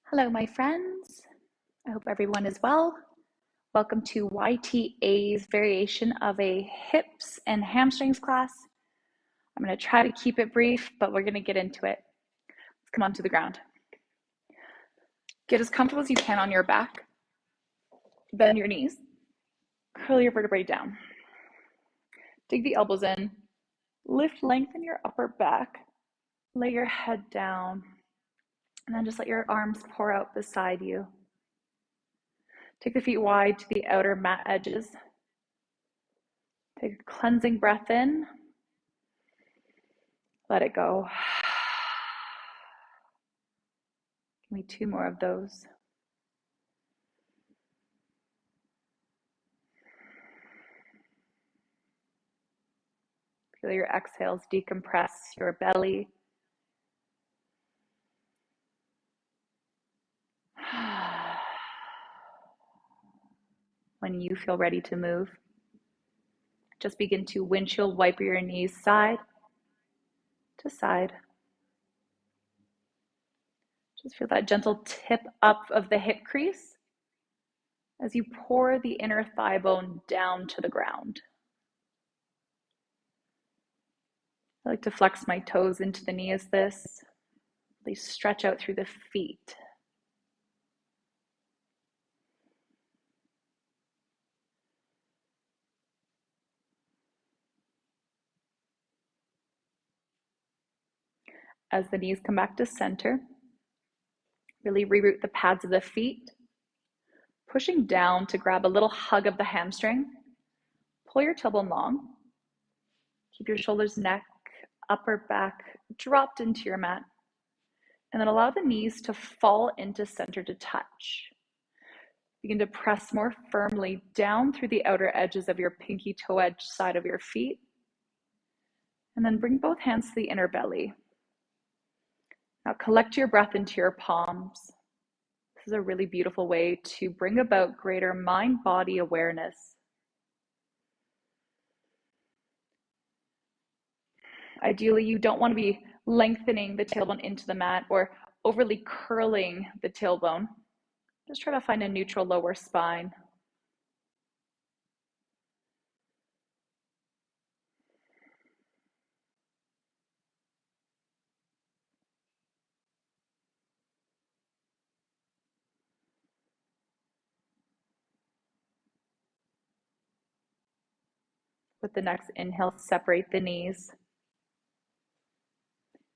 Hello, my friends. I hope everyone is well. Welcome to YTA's variation of a hips and hamstrings class. I'm going to try to keep it brief, but we're going to get into it. Let's come onto the ground. Get as comfortable as you can on your back. Bend your knees. Curl your vertebrae down. Dig the elbows in. Lengthen your upper back. Lay your head down. And then just let your arms pour out beside you. Take the feet wide to the outer mat edges. Take a cleansing breath in. Let it go. Give me 2 more of those. Feel your exhales decompress your belly. When you feel ready to move, just begin to windshield wiper your knees side to side. Just feel that gentle tip up of the hip crease as you pour the inner thigh bone down to the ground. I like to flex my toes into the knee as this. They stretch out through the feet. As the knees come back to center, really reroute the pads of the feet, pushing down to grab a little hug of the hamstring. Pull your tailbone long. Keep your shoulders, neck, upper back dropped into your mat. And then allow the knees to fall into center to touch. Begin to press more firmly down through the outer edges of your pinky toe edge side of your feet. And then bring both hands to the inner belly. Now collect your breath into your palms. This is a really beautiful way to bring about greater mind-body awareness. Ideally, you don't want to be lengthening the tailbone into the mat or overly curling the tailbone. Just try to find a neutral lower spine. With the next inhale, separate the knees.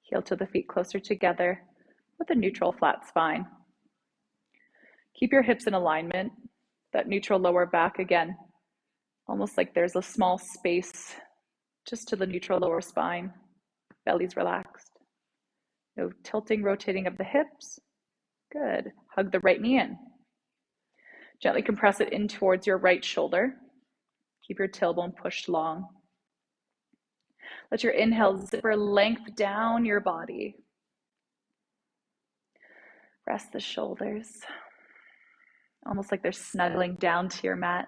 Heel to the feet closer together with a neutral flat spine. Keep your hips in alignment, that neutral lower back again, almost like there's a small space just to the neutral lower spine. Belly's relaxed. No tilting, rotating of the hips. Good. Hug the right knee in. Gently compress it in towards your right shoulder. Keep your tailbone pushed long. Let your inhale zipper length down your body. Rest the shoulders, almost like they're snuggling down to your mat.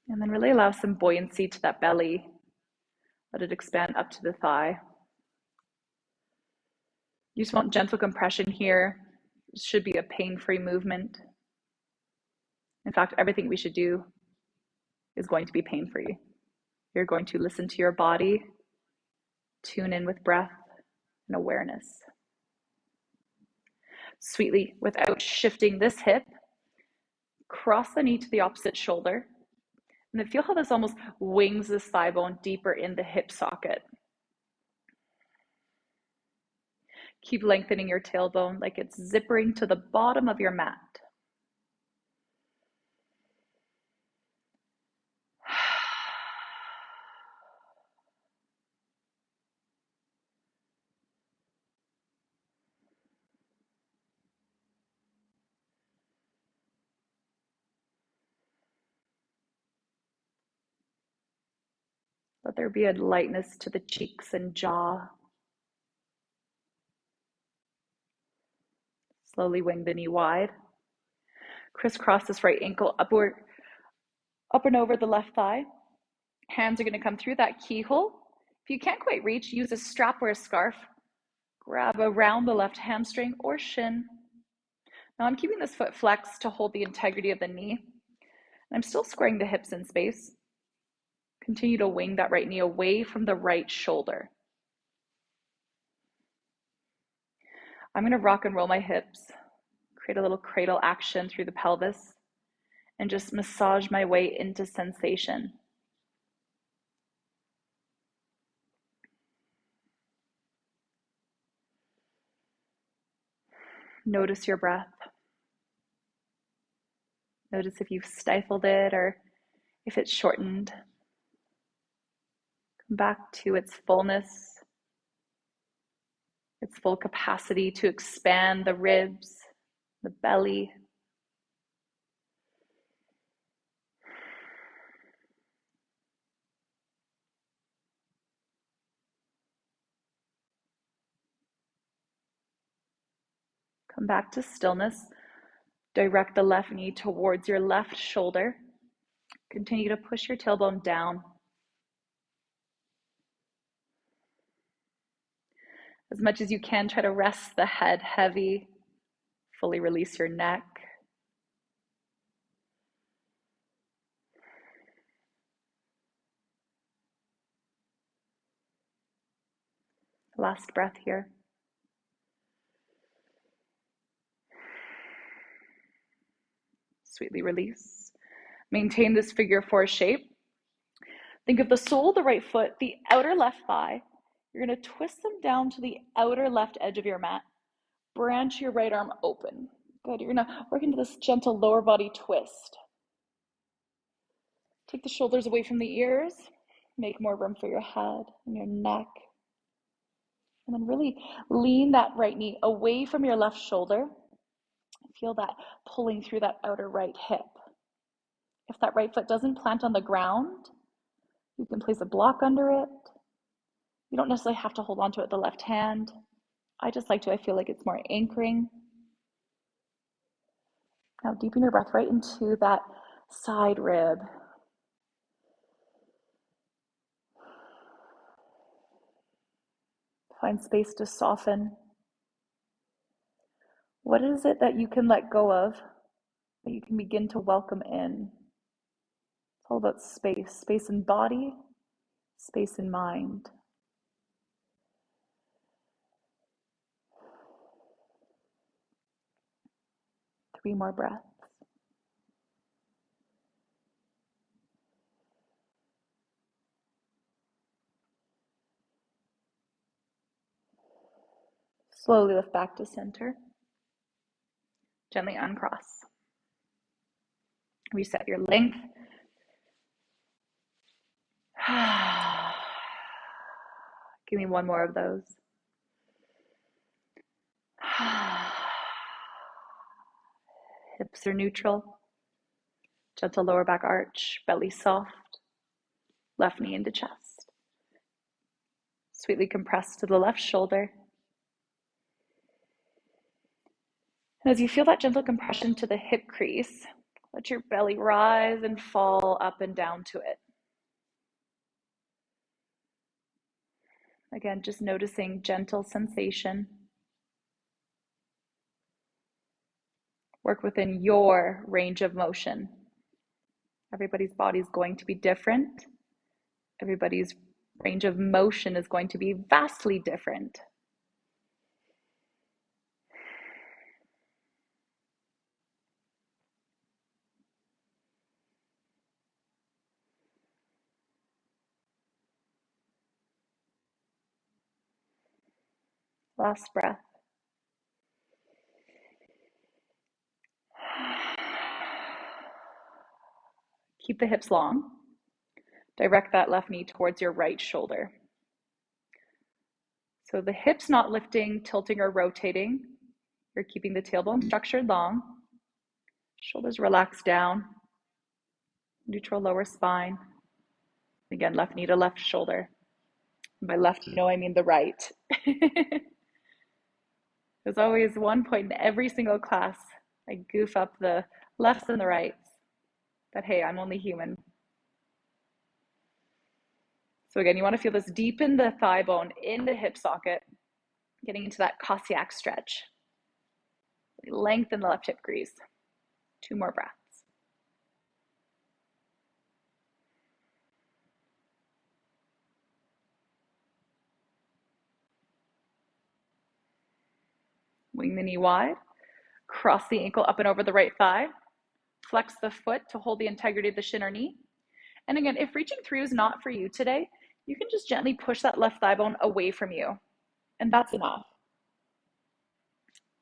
And then really allow some buoyancy to that belly. Let it expand up to the thigh. You just want gentle compression here. It should be a pain-free movement. In fact, everything we should do is going to be pain-free. You're going to listen to your body, tune in with breath and awareness. Sweetly, without shifting this hip, cross the knee to the opposite shoulder. And then feel how this almost wings this thigh bone deeper in the hip socket. Keep lengthening your tailbone like it's zippering to the bottom of your mat. Let there be a lightness to the cheeks and jaw. Slowly wing the knee wide. Crisscross this right ankle upward, up and over the left thigh. Hands are going to come through that keyhole. If you can't quite reach, use a strap or a scarf. Grab around the left hamstring or shin. Now I'm keeping this foot flexed to hold the integrity of the knee. I'm still squaring the hips in space. Continue to wing that right knee away from the right shoulder. I'm going to rock and roll my hips, create a little cradle action through the pelvis, and just massage my way into sensation. Notice your breath. Notice if you've stifled it or if it's shortened. Come back to its fullness, its full capacity to expand the ribs, the belly. Come back to stillness. Direct the left knee towards your left shoulder. Continue to push your tailbone down. As much as you can, try to rest the head heavy. Fully release your neck. Last breath here. Sweetly release. Maintain this figure four shape. Think of the sole of the right foot, the outer left thigh. You're going to twist them down to the outer left edge of your mat. Branch your right arm open. Good. You're going to work into this gentle lower body twist. Take the shoulders away from the ears. Make more room for your head and your neck. And then really lean that right knee away from your left shoulder. Feel that pulling through that outer right hip. If that right foot doesn't plant on the ground, you can place a block under it. You don't necessarily have to hold on to it with the left hand. I just like to, I feel like it's more anchoring. Now deepen your breath right into that side rib. Find space to soften. What is it that you can let go of, that you can begin to welcome in? It's all about space, space in body, space in mind. Three more breaths. Slowly lift back to center. Gently uncross. Reset your length. Give me one more of those. Hips are neutral. Gentle lower back arch, belly soft. Left knee into chest. Sweetly compress to the left shoulder. And as you feel that gentle compression to the hip crease, let your belly rise and fall up and down to it. Again, just noticing gentle sensation. Work within your range of motion. Everybody's body is going to be different. Everybody's range of motion is going to be vastly different. Last breath. Keep the hips long. Direct that left knee towards your right shoulder. So the hips not lifting, tilting, or rotating. You're keeping the tailbone structured long. Shoulders relaxed down. Neutral lower spine. Again, left knee to left shoulder. By left, I mean the right. There's always one point in every single class I goof up the lefts and the rights. But hey, I'm only human. So again, you want to feel this deep in the thigh bone, in the hip socket. getting into that Cossack stretch. Lengthen the left hip crease. 2 more breaths. Wing the knee wide. Cross the ankle up and over the right thigh. Flex the foot to hold the integrity of the shin or knee. And again, if reaching through is not for you today, you can just gently push that left thigh bone away from you. And that's enough.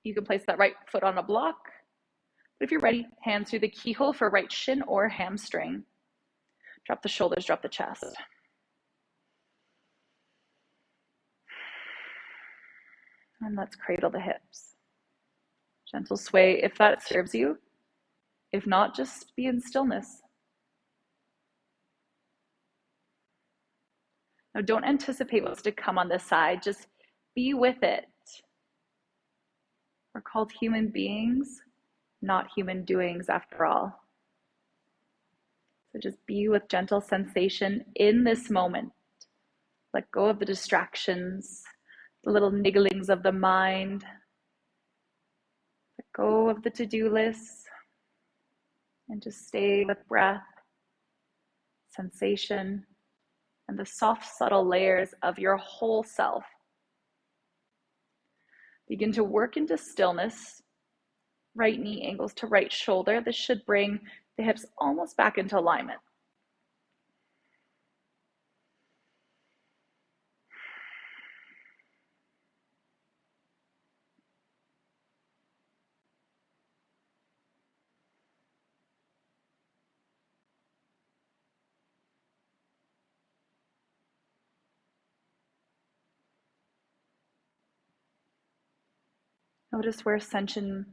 You can place that right foot on a block. But if you're ready, hands through the keyhole for right shin or hamstring. Drop the shoulders, drop the chest. And let's cradle the hips. Gentle sway if that serves you. If not, just be in stillness. Now don't anticipate what's to come on this side, just be with it. We're called human beings, not human doings after all. So just be with gentle sensation in this moment. Let go of the distractions, the little nigglings of the mind. Let go of the to-do lists and just stay with breath, sensation, and the soft, subtle layers of your whole self. Begin to work into stillness. Right knee angles to right shoulder. This should bring the hips almost back into alignment. Notice where sensation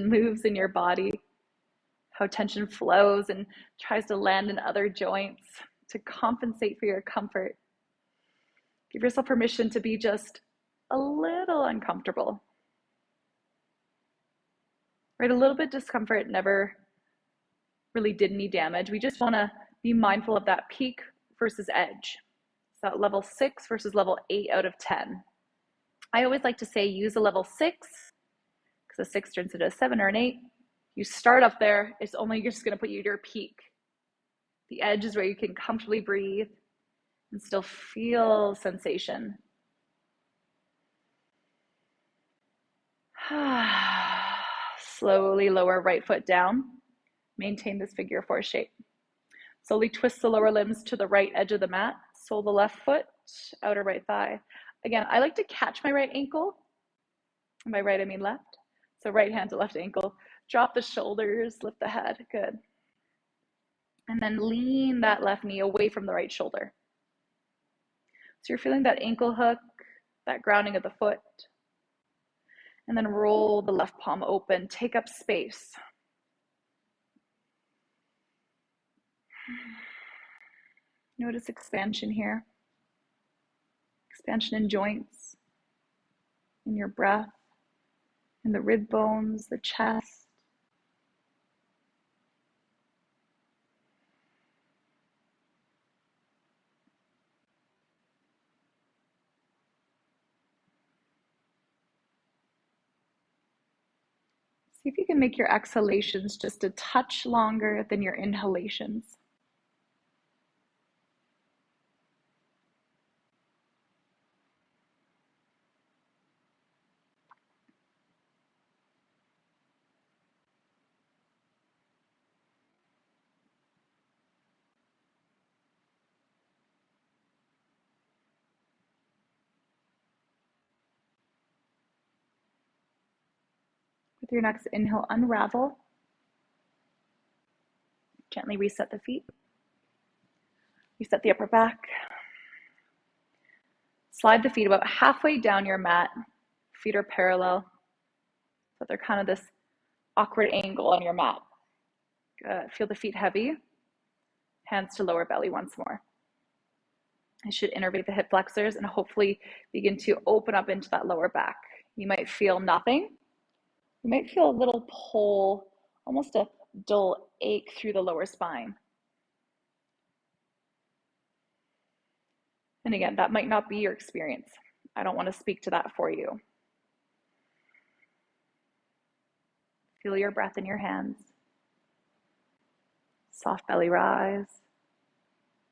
moves in your body, how tension flows and tries to land in other joints to compensate for your comfort. Give yourself permission to be just a little uncomfortable. Right, a little bit of discomfort never really did any damage. We just want to be mindful of that peak versus edge. So that level 6 versus level 8 out of 10. I always like to say use a level 6 because a 6 turns into a 7 or an 8. You start up there, it's only just going to put you to your peak. The edge is where you can comfortably breathe and still feel sensation. Slowly lower right foot down. Maintain this figure 4 shape. Slowly twist the lower limbs to the right edge of the mat. Sole the left foot, outer right thigh. Again, I like to catch my right ankle. By right, I mean left. So right hand to left ankle. Drop the shoulders, lift the head. Good. And then lean that left knee away from the right shoulder. So you're feeling that ankle hook, that grounding of the foot. And then roll the left palm open. Take up space. Notice expansion here. Expansion in joints, in your breath, in the rib bones, the chest. See if you can make your exhalations just a touch longer than your inhalations. With your next inhale, unravel. Gently reset the feet. Reset the upper back. Slide the feet about halfway down your mat. Feet are parallel, but they're kind of this awkward angle on your mat. Good. Feel the feet heavy. Hands to lower belly once more. I should innervate the hip flexors and hopefully begin to open up into that lower back. You might feel nothing. You might feel a little pull, almost a dull ache through the lower spine. And again, that might not be your experience. I don't want to speak to that for you. Feel your breath in your hands. Soft belly rise,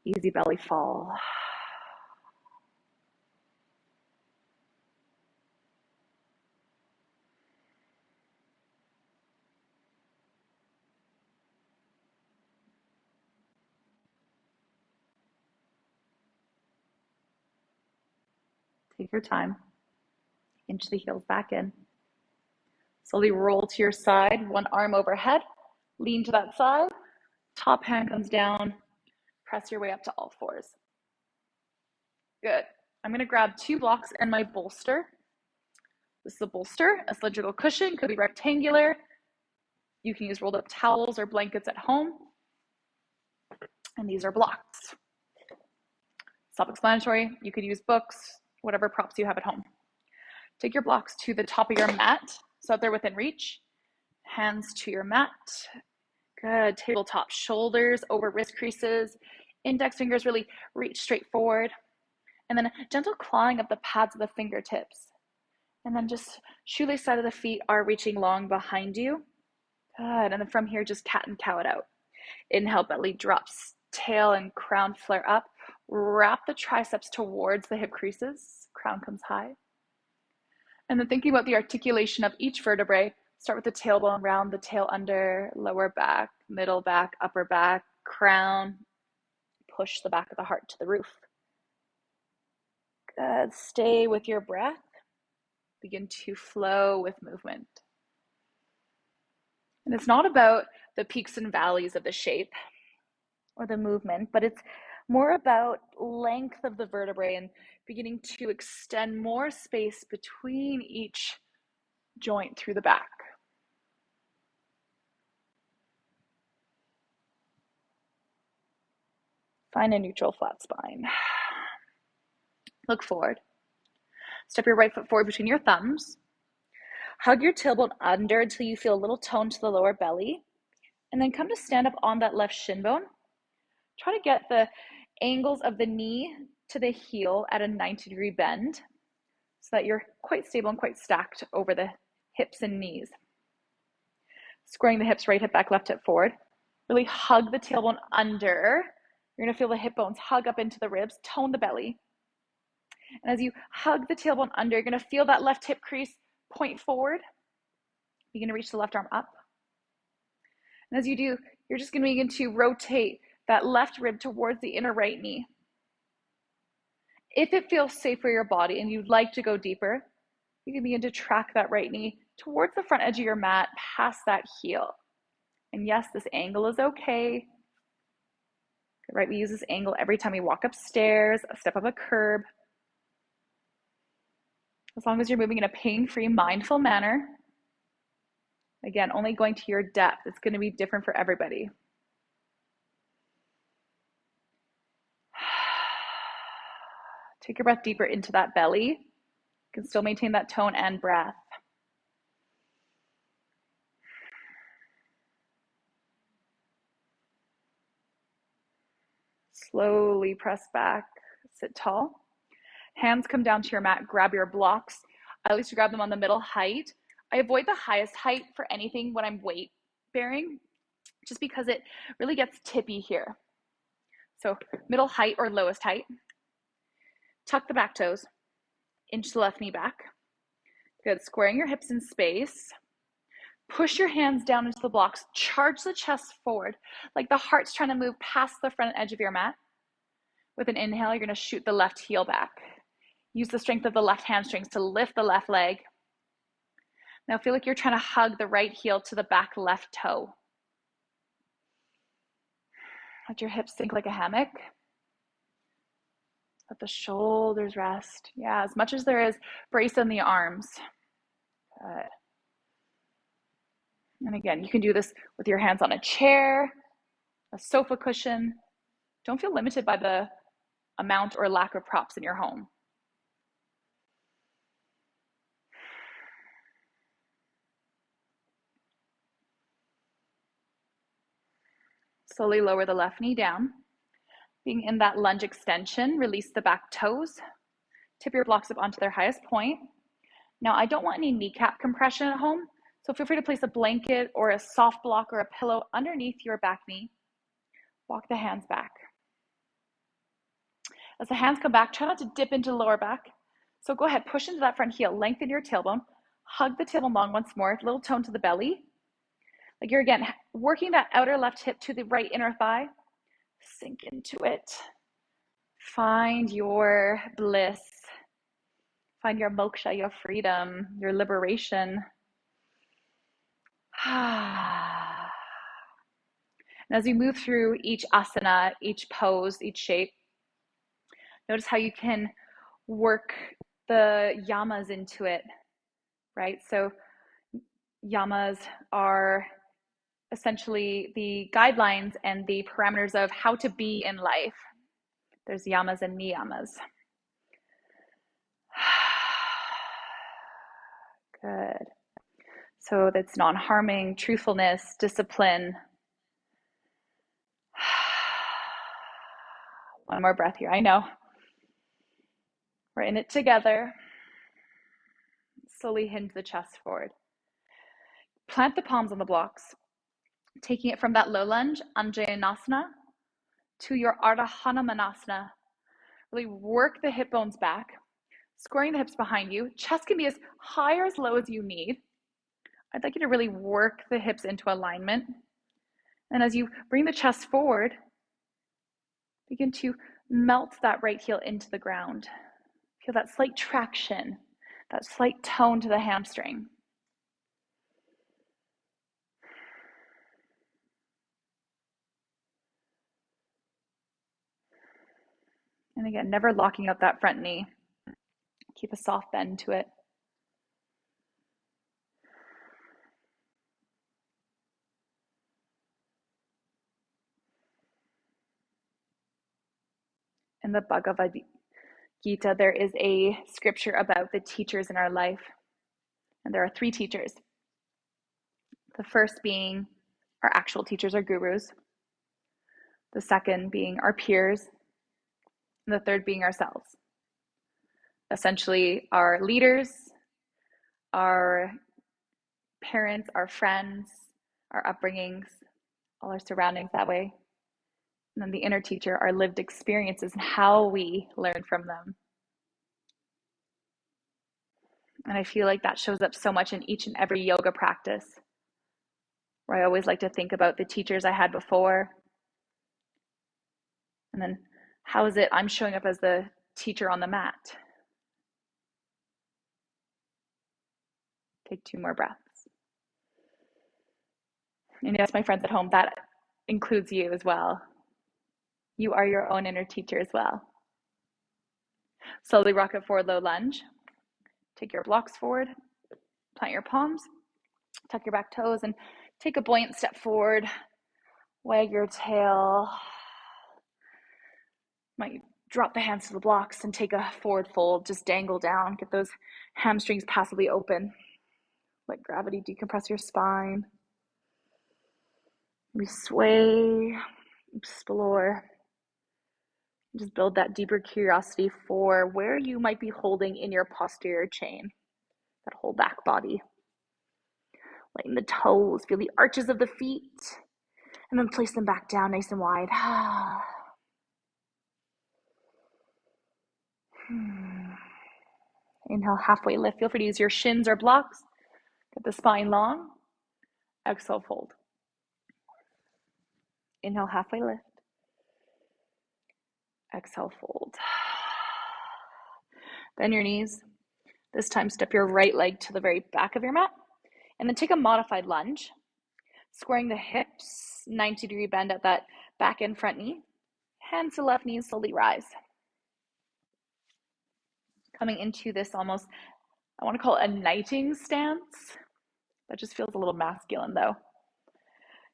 easy belly fall. Take your time. Inch the heels back in. Slowly roll to your side, one arm overhead, lean to that side, top hand comes down, press your way up to all fours. Good. I'm going to grab 2 blocks and my bolster. This is a bolster, a cylindrical cushion, could be rectangular. You can use rolled up towels or blankets at home. And these are blocks. Self-explanatory. You could use books, whatever props you have at home. Take your blocks to the top of your mat, so they're within reach. Hands to your mat. Good. Tabletop, shoulders over wrist creases. Index fingers really reach straight forward. And then a gentle clawing of the pads of the fingertips. And then just shoelace side of the feet are reaching long behind you. Good. And then from here, just cat and cow it out. Inhale, belly drops, tail and crown flare up. Wrap the triceps towards the hip creases. Crown comes high. And then thinking about the articulation of each vertebrae, start with the tailbone, round the tail under, lower back, middle back, upper back, crown. Push the back of the heart to the roof. Good. Stay with your breath. Begin to flow with movement. And it's not about the peaks and valleys of the shape or the movement, but it's more about length of the vertebrae and beginning to extend more space between each joint through the back. Find a neutral flat spine. Look forward. Step your right foot forward between your thumbs. Hug your tailbone under until you feel a little tone to the lower belly. And then come to stand up on that left shin bone. Try to get the angles of the knee to the heel at a 90-degree bend so that you're quite stable and quite stacked over the hips and knees. Squaring the hips, right hip back, left hip forward. Really hug the tailbone under. You're going to feel the hip bones hug up into the ribs, tone the belly. And as you hug the tailbone under, you're going to feel that left hip crease point forward. You're going to reach the left arm up. And as you do, you're just going to begin to rotate that left rib towards the inner right knee. If it feels safe for your body and you'd like to go deeper, you can begin to track that right knee towards the front edge of your mat, past that heel. And yes, this angle is okay. Right, we use this angle every time we walk upstairs, step up a curb. As long as you're moving in a pain-free, mindful manner. Again, only going to your depth. It's going to be different for everybody. Take your breath deeper into that belly. You can still maintain that tone and breath. Slowly press back, sit tall. Hands come down to your mat, grab your blocks. I like to grab them on the middle height. I avoid the highest height for anything when I'm weight bearing, just because it really gets tippy here. So middle height or lowest height. Tuck the back toes, inch the left knee back. Good, squaring your hips in space. Push your hands down into the blocks, charge the chest forward, like the heart's trying to move past the front edge of your mat. With an inhale, you're gonna shoot the left heel back. Use the strength of the left hamstrings to lift the left leg. Now feel like you're trying to hug the right heel to the back left toe. Let your hips sink like a hammock. Let the shoulders rest. Yeah, as much as there is brace in the arms. Good. And again, you can do this with your hands on a chair, a sofa cushion. Don't feel limited by the amount or lack of props in your home. Slowly lower the left knee down. Being in that lunge extension, release the back toes. Tip your blocks up onto their highest point. Now, I don't want any kneecap compression at home, so feel free to place a blanket or a soft block or a pillow underneath your back knee. Walk the hands back. As the hands come back, try not to dip into the lower back. So go ahead, push into that front heel, lengthen your tailbone, hug the tailbone long once more, little tone to the belly. Like you're again working that outer left hip to the right inner thigh. Sink into it. Find your bliss. Find your moksha, your freedom, your liberation. And as you move through each asana, each pose, each shape, notice how you can work the yamas into it, right? So yamas are essentially the guidelines and the parameters of how to be in life. There's yamas and niyamas. Good. So that's non-harming, truthfulness, discipline. One more breath here. I know. We're in it together. Slowly hinge the chest forward. Plant the palms on the blocks, taking it from that low lunge, Anjayanasana, to your Ardha Hanumanasana. Really work the hip bones back, squaring the hips behind you. Chest can be as high or as low as you need. I'd like you to really work the hips into alignment. And as you bring the chest forward, begin to melt that right heel into the ground. Feel that slight traction, that slight tone to the hamstring. And again, never locking up that front knee. Keep a soft bend to it. In the Bhagavad Gita, there is a scripture about the teachers in our life. And there are 3 teachers. The first being our actual teachers, our gurus. The second being our peers. And the third being ourselves. Essentially, our leaders, our parents, our friends, our upbringings, all our surroundings that way. And then the inner teacher, our lived experiences and how we learn from them. And I feel like that shows up so much in each and every yoga practice, where I always like to think about the teachers I had before. And then how is it I'm showing up as the teacher on the mat? Take 2 more breaths. And yes, my friends at home, that includes you as well. You are your own inner teacher as well. Slowly rock it forward, low lunge. Take your blocks forward, plant your palms, tuck your back toes, and take a buoyant step forward. Wag your tail. Might drop the hands to the blocks and take a forward fold. Just dangle down. Get those hamstrings passively open. Let gravity decompress your spine. We sway, explore. Just build that deeper curiosity for where you might be holding in your posterior chain, that whole back body. Lighten the toes, feel the arches of the feet, and then place them back down nice and wide. Inhale, halfway lift. Feel free to use your shins or blocks. Get the spine long. Exhale, fold. Inhale, halfway lift. Exhale, fold. Bend your knees. This time, step your right leg to the very back of your mat. And then take a modified lunge, squaring the hips, 90-degree bend at that back and front knee. Hands to left knee, slowly rise. Coming into this almost, I want to call it a knighting stance. That just feels a little masculine though.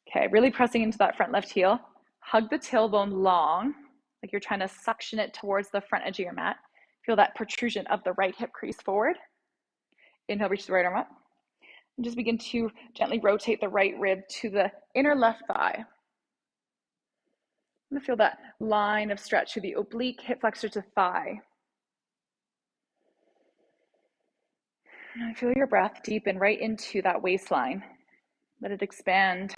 Okay, really pressing into that front left heel. Hug the tailbone long, like you're trying to suction it towards the front edge of your mat. Feel that protrusion of the right hip crease forward. Inhale, reach the right arm up. And just begin to gently rotate the right rib to the inner left thigh. I'm going to feel that line of stretch through the oblique, hip flexor to thigh. And feel your breath deepen right into that waistline. Let it expand.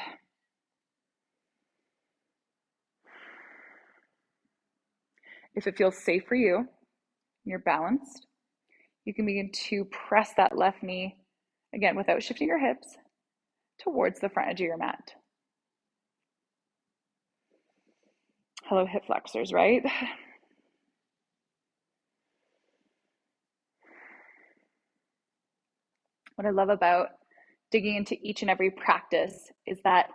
If it feels safe for you, you're balanced, you can begin to press that left knee, again, without shifting your hips, towards the front edge of your mat. Hello, hip flexors, right? What I love about digging into each and every practice is that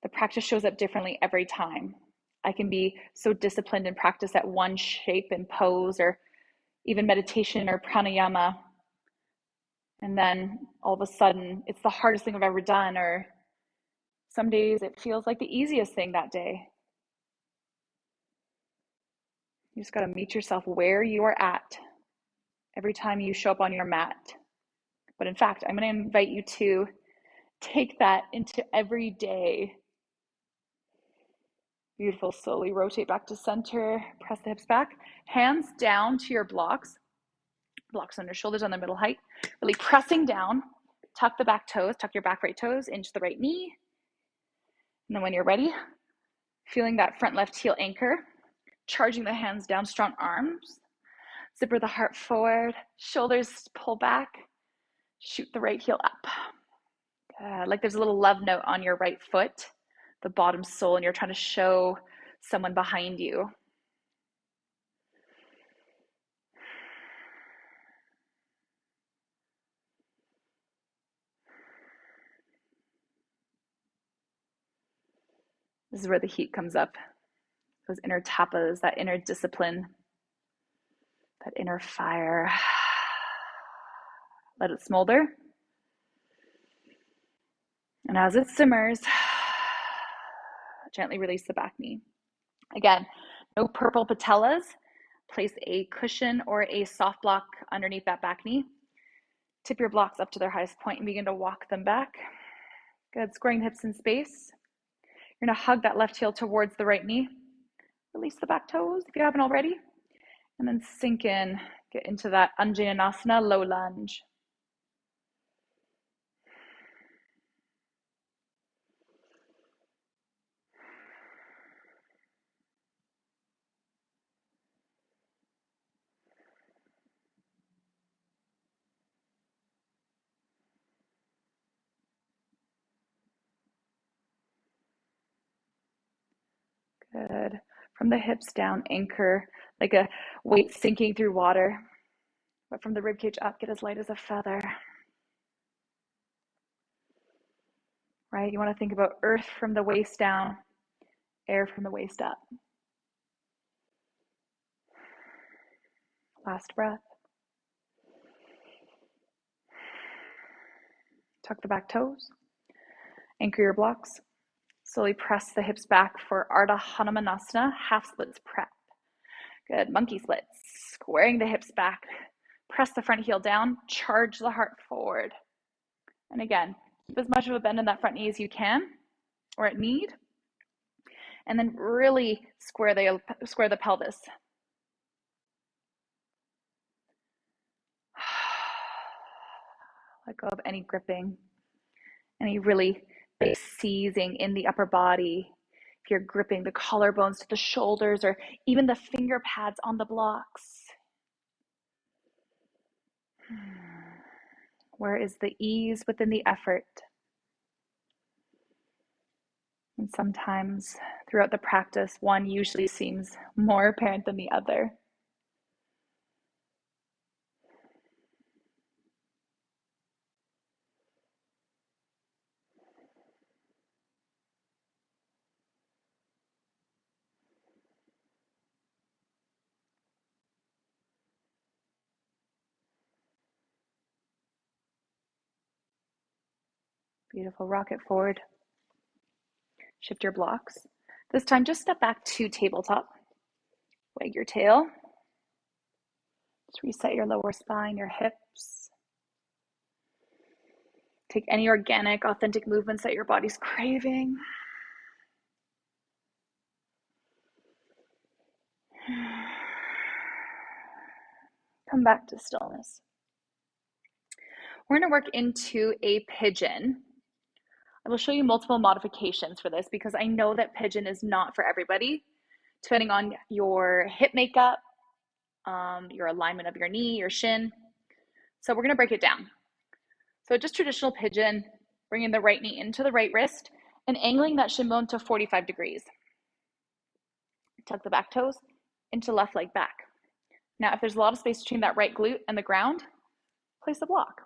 the practice shows up differently every time. I can be so disciplined in practice at one shape and pose, or even meditation or pranayama, and then all of a sudden it's the hardest thing I've ever done, or some days it feels like the easiest thing that day. You just got to meet yourself where you are at every time you show up on your mat. But in fact, I'm going to invite you to take that into every day. Beautiful. Slowly rotate back to center, press the hips back, hands down to your blocks under shoulders on the middle height, really pressing down. Tuck the back toes, tuck your back right toes into the right knee. And then when you're ready, feeling that front left heel anchor, charging the hands down, strong arms, zipper the heart forward, shoulders pull back, shoot the right heel up. Like there's a little love note on your right foot, the bottom sole, and you're trying to show someone behind you. This is where the heat comes up. Those inner tapas, that inner discipline, that inner fire. Let it smolder. And as it simmers, gently release the back knee. Again, no purple patellas. Place a cushion or a soft block underneath that back knee. Tip your blocks up to their highest point and begin to walk them back. Good, squaring the hips in space. You're gonna hug that left heel towards the right knee. Release the back toes if you haven't already. And then sink in, get into that Anjaneyasana, low lunge. Good. From the hips down, anchor like a weight sinking through water. But from the ribcage up, get as light as a feather. Right? You want to think about earth from the waist down, air from the waist up. Last breath. Tuck the back toes. Anchor your blocks. Slowly press the hips back for Ardha Hanumanasana, half splits prep. Good, monkey splits. Squaring the hips back. Press the front heel down, charge the heart forward. And again, keep as much of a bend in that front knee as you can, or at need. And then really square the pelvis. Let go of any gripping, any really big seizing in the upper body. If you're gripping the collarbones to the shoulders, or even the finger pads on the blocks. Where is the ease within the effort? And sometimes throughout the practice, one usually seems more apparent than the other. Beautiful. Rock it forward. Shift your blocks. This time, just step back to tabletop. Wag your tail. Just reset your lower spine, your hips. Take any organic, authentic movements that your body's craving. Come back to stillness. We're going to work into a pigeon. I will show you multiple modifications for this because I know that pigeon is not for everybody, depending on your hip makeup, your alignment of your knee, your shin. So we're going to break it down. So just traditional pigeon, bringing the right knee into the right wrist and angling that shin bone to 45 degrees. Tuck the back toes into left leg back. Now, if there's a lot of space between that right glute and the ground, place a block.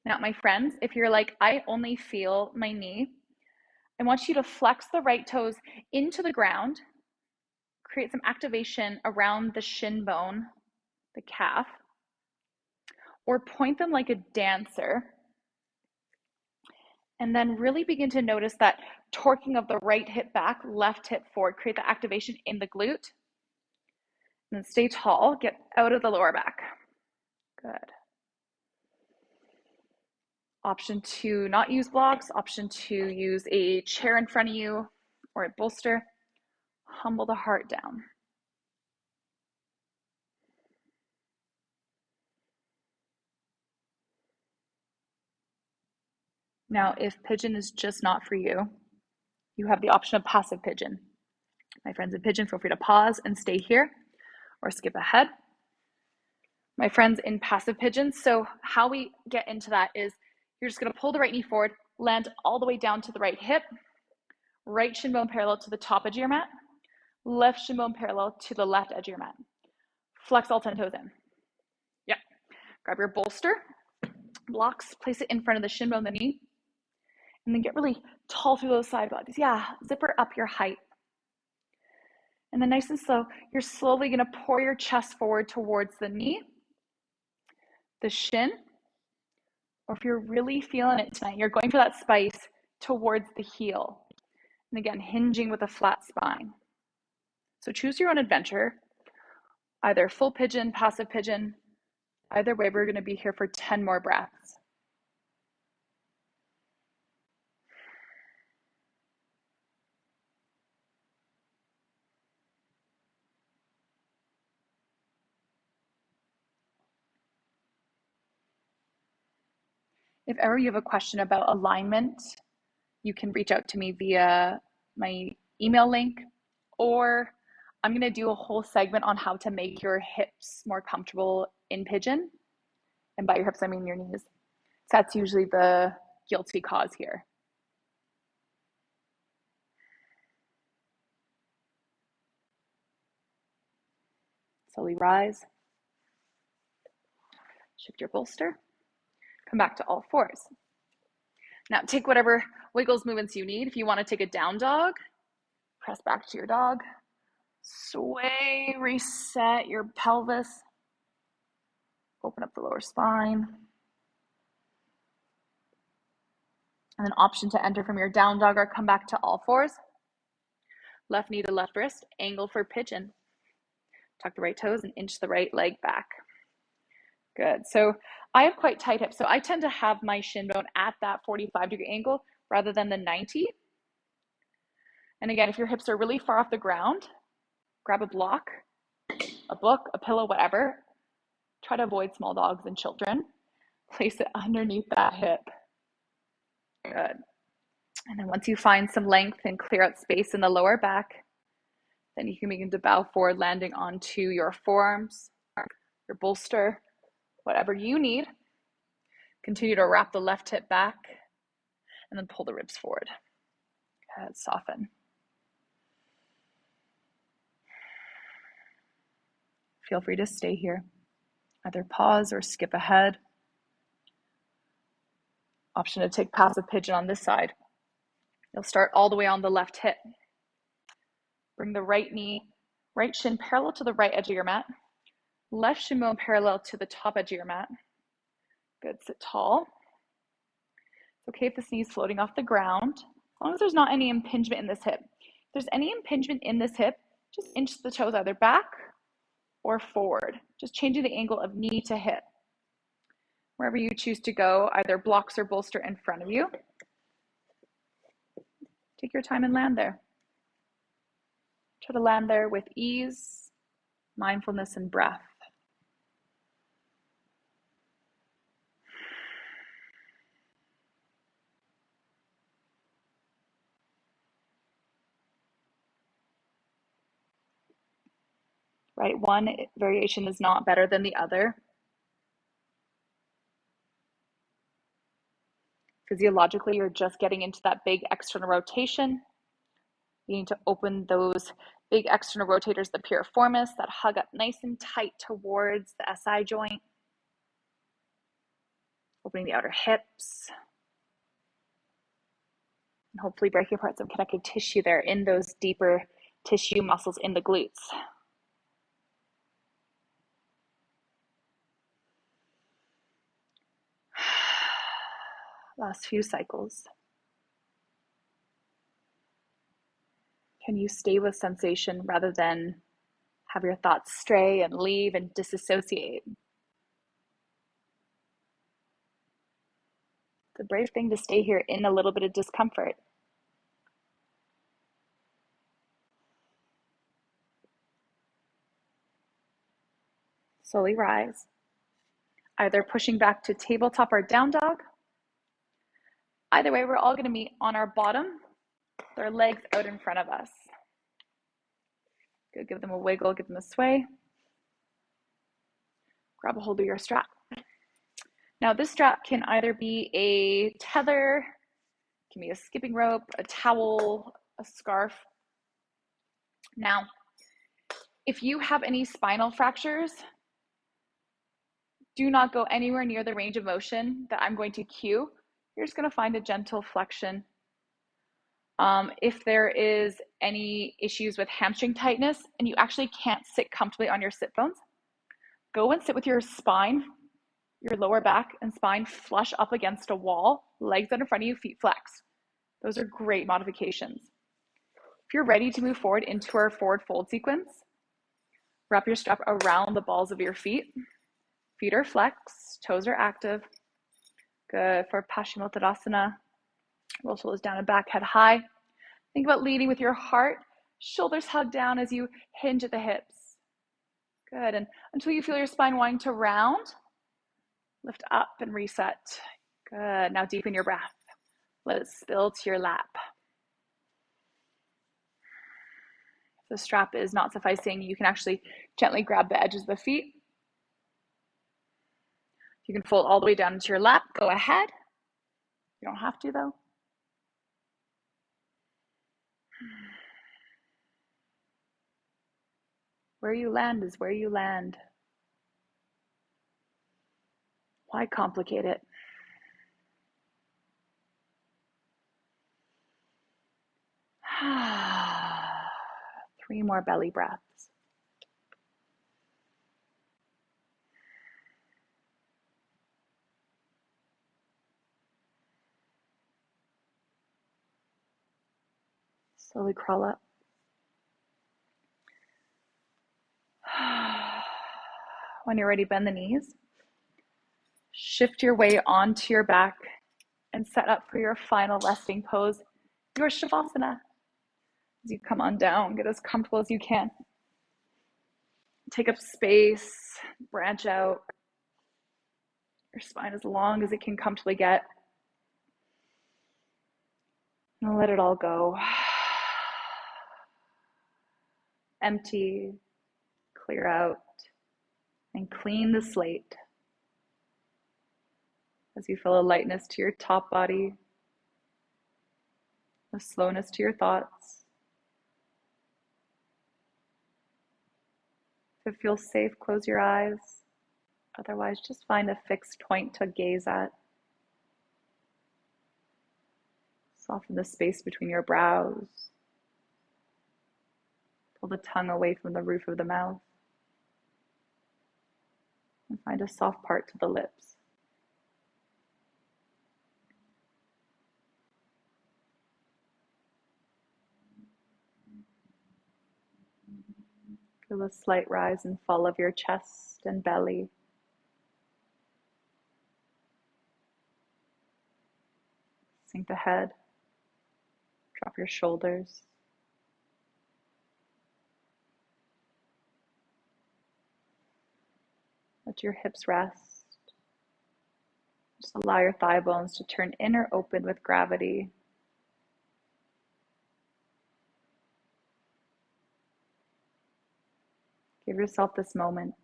Now, my friends, if you're like, I only feel my knee, I want you to flex the right toes into the ground, create some activation around the shin bone, the calf, or point them like a dancer. And then really begin to notice that torquing of the right hip back, left hip forward, create the activation in the glute. And then stay tall, get out of the lower back. Good. Option to not use blocks, option to use a chair in front of you or a bolster. Humble the heart down. Now, if pigeon is just not for you, you have the option of passive pigeon. My friends in pigeon, feel free to pause and stay here or skip ahead. My friends in passive pigeon, so how we get into that is you're just going to pull the right knee forward, land all the way down to the right hip, right shin bone parallel to the top edge of your mat, left shin bone parallel to the left edge of your mat. Flex all 10 toes in. Yep. Grab your bolster, blocks, place it in front of the shin bone, the knee, and then get really tall through those side bodies. Yeah, zipper up your height. And then nice and slow, you're slowly going to pour your chest forward towards the knee, the shin, or if you're really feeling it tonight, you're going for that spice towards the heel. And again, hinging with a flat spine. So choose your own adventure, either full pigeon, passive pigeon. Either way, we're going to be here for 10 more breaths. If ever you have a question about alignment, you can reach out to me via my email link, or I'm going to do a whole segment on how to make your hips more comfortable in pigeon. And by your hips, I mean your knees. So that's usually the guilty cause here. Slowly rise. Shift your bolster. Come back to all fours. Now take whatever wiggles, movements you need. If you want to take a down dog, press back to your dog. Sway, reset your pelvis. Open up the lower spine. And then option to enter from your down dog or come back to all fours. Left knee to left wrist, angle for pigeon. Tuck the right toes and inch the right leg back. Good. So I have quite tight hips. So I tend to have my shin bone at that 45-degree angle rather than the 90. And again, if your hips are really far off the ground, grab a block, a book, a pillow, whatever. Try to avoid small dogs and children. Place it underneath that hip. Good. And then once you find some length and clear out space in the lower back, then you can begin to bow forward, landing onto your forearms, your bolster, whatever you need. Continue to wrap the left hip back and then pull the ribs forward. Good. Soften. Feel free to stay here. Either pause or skip ahead. Option to take passive pigeon on this side. You'll start all the way on the left hip. Bring the right knee, right shin parallel to the right edge of your mat. Left shin bone parallel to the top edge of your mat. Good, sit tall. It's okay if this knee is floating off the ground, as long as there's not any impingement in this hip. If there's any impingement in this hip, just inch the toes either back or forward, just changing the angle of knee to hip. Wherever you choose to go, either blocks or bolster in front of you. Take your time and land there. Try to land there with ease, mindfulness, and breath. Right, one variation is not better than the other. Physiologically, you're just getting into that big external rotation. You need to open those big external rotators, the piriformis, that hug up nice and tight towards the SI joint. Opening the outer hips. And hopefully breaking apart some connective tissue there in those deeper tissue muscles in the glutes. Last few cycles. Can you stay with sensation rather than have your thoughts stray and leave and disassociate? It's a brave thing to stay here in a little bit of discomfort. Slowly rise. Either pushing back to tabletop or down dog. Either way, we're all going to meet on our bottom, with our legs out in front of us. Good, give them a wiggle, give them a sway. Grab a hold of your strap. Now this strap can either be a tether, can be a skipping rope, a towel, a scarf. Now, if you have any spinal fractures, do not go anywhere near the range of motion that I'm going to cue. You're just going to find a gentle flexion. If there is any issues with hamstring tightness and you actually can't sit comfortably on your sit bones, go and sit with your spine, your lower back and spine flush up against a wall, legs out in front of you, feet flexed. Those are great modifications. If you're ready to move forward into our forward fold sequence, wrap your strap around the balls of your feet. Feet are flexed, toes are active. Good for Paschimottanasana. Roll shoulders down and back, head high. Think about leading with your heart, shoulders hug down as you hinge at the hips. Good, and until you feel your spine wanting to round, lift up and reset. Good, now deepen your breath. Let it spill to your lap. If the strap is not sufficing, you can actually gently grab the edges of the feet. You can fold all the way down into your lap, go ahead. You don't have to though. Where you land is where you land. Why complicate it? Three more belly breaths. Slowly crawl up. When you're ready, bend the knees. Shift your way onto your back and set up for your final resting pose, your Shavasana. As you come on down, get as comfortable as you can. Take up space, branch out. Your spine as long as it can comfortably get. And let it all go. Empty, clear out, and clean the slate. As you feel a lightness to your top body, a slowness to your thoughts. If it feels safe, close your eyes. Otherwise, just find a fixed point to gaze at. Soften the space between your brows. Pull the tongue away from the roof of the mouth. And find a soft part to the lips. Feel a slight rise and fall of your chest and belly. Sink the head. Drop your shoulders. Let your hips rest. Just allow your thigh bones to turn in or open with gravity. Give yourself this moment,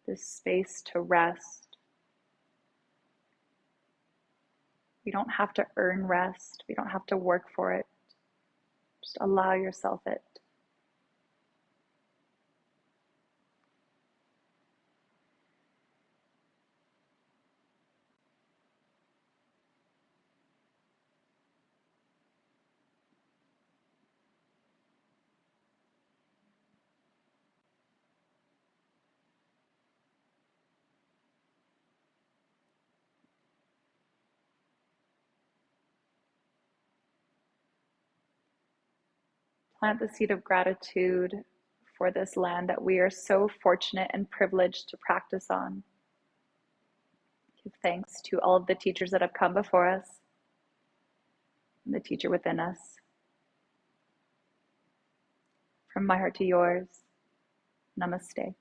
this space to rest. You don't have to earn rest. You don't have to work for it. Just allow yourself it. Plant the seed of gratitude for this land that we are so fortunate and privileged to practice on. Give thanks to all of the teachers that have come before us and the teacher within us. From my heart to yours, namaste.